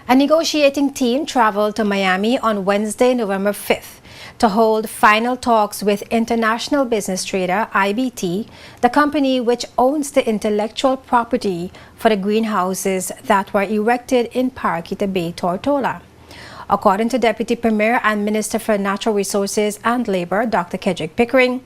A negotiating team traveled to Miami on Wednesday, November 5th, to hold final talks with international business trader IBT, the company which owns the intellectual property for the greenhouses that were erected in Paraquita Bay, Tortola. According to Deputy Premier and Minister for Natural Resources and Labor, Dr. Kedrick Pickering,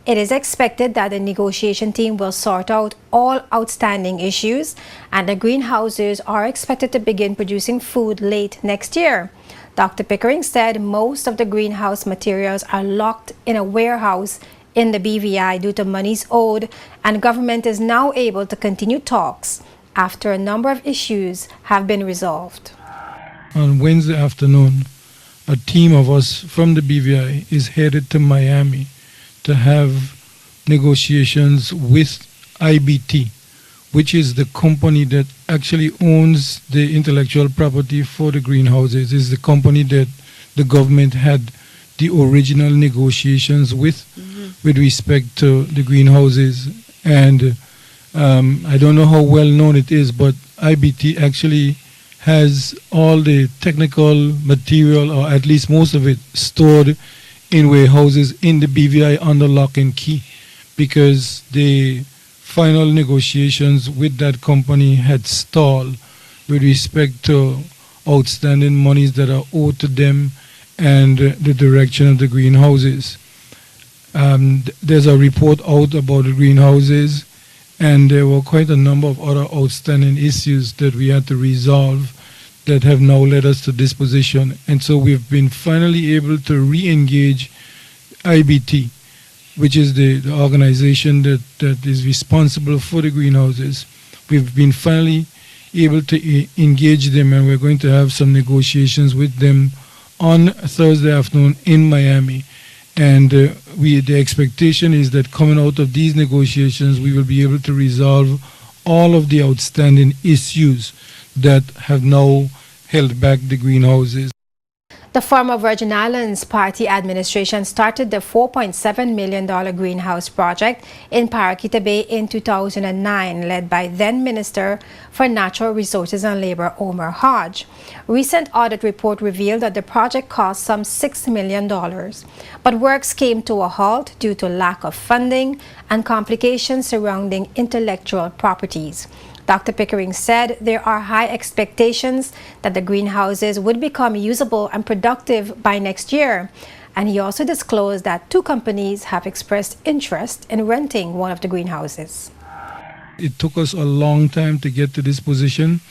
it is expected that the negotiation team will sort out all outstanding issues, and the greenhouses are expected to begin producing food late next year. Dr. Pickering said most of the greenhouse materials are locked in a warehouse in the BVI due to monies owed, and government is now able to continue talks after a number of issues have been resolved. On Wednesday afternoon, a team of us from the BVI is headed to Miami to have negotiations with IBT, which is the company that actually owns the intellectual property for the greenhouses. It's the company that the government had the original negotiations with respect to the greenhouses. And I don't know how well known it is, but IBT actually has all the technical material, or at least most of it, stored in warehouses in the BVI under lock and key, because the final negotiations with that company had stalled with respect to outstanding monies that are owed to them and the direction of the greenhouses. There's a report out about the greenhouses, and there were quite a number of other outstanding issues that we had to resolve that have now led us to this position. And so we've been finally able to re-engage IBT, which is the organization that is responsible for the greenhouses. We've been finally able to engage them, and we're going to have some negotiations with them on Thursday afternoon in Miami. And the expectation is that coming out of these negotiations, we will be able to resolve all of the outstanding issues that have now held back the greenhouses. The former Virgin Islands Party administration started the $4.7 million greenhouse project in Paraquita Bay in 2009, led by then Minister for Natural Resources and Labor, Omar Hodge. Recent audit report revealed that the project cost some $6 million, but works came to a halt due to lack of funding and complications surrounding intellectual properties. Dr. Pickering said there are high expectations that the greenhouses would become usable and productive by next year. And he also disclosed that two companies have expressed interest in renting one of the greenhouses. It took us a long time to get to this position,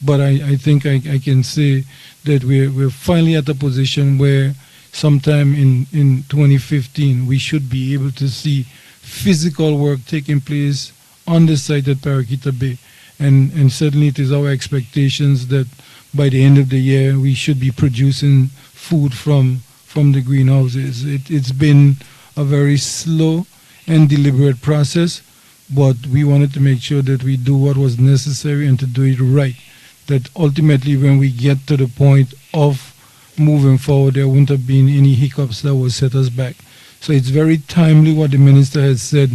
but I think I can say that we're finally at a position where sometime in 2015 we should be able to see physical work taking place on the site at Paraquita Bay. And certainly it is our expectations that by the end of the year we should be producing food from the greenhouses. It's been a very slow and deliberate process, but we wanted to make sure that we do what was necessary and to do it right. That ultimately when we get to the point of moving forward, there wouldn't have been any hiccups that will set us back. So it's very timely what the minister has said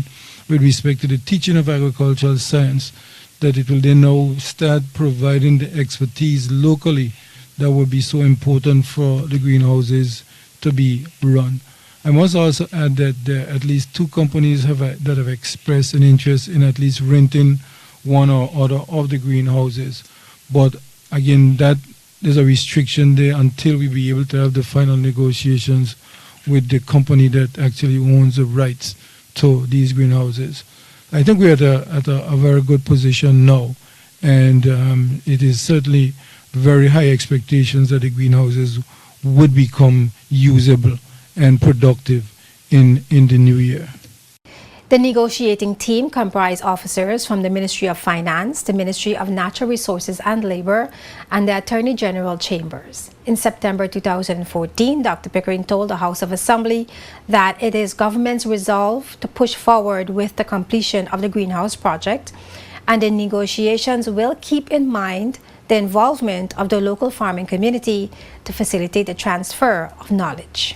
with respect to the teaching of agricultural science, that it will then now start providing the expertise locally that will be so important for the greenhouses to be run. I must also add that there are at least two companies that have expressed an interest in at least renting one or other of the greenhouses. But again, that there's a restriction there until we be able to have the final negotiations with the company that actually owns the rights to these greenhouses. I think we're at a very good position now, and it is certainly very high expectations that the greenhouses would become usable and productive in the new year. The negotiating team comprised officers from the Ministry of Finance, the Ministry of Natural Resources and Labor, and the Attorney General Chambers. In September 2014, Dr. Pickering told the House of Assembly that it is government's resolve to push forward with the completion of the greenhouse project, and the negotiations will keep in mind the involvement of the local farming community to facilitate the transfer of knowledge.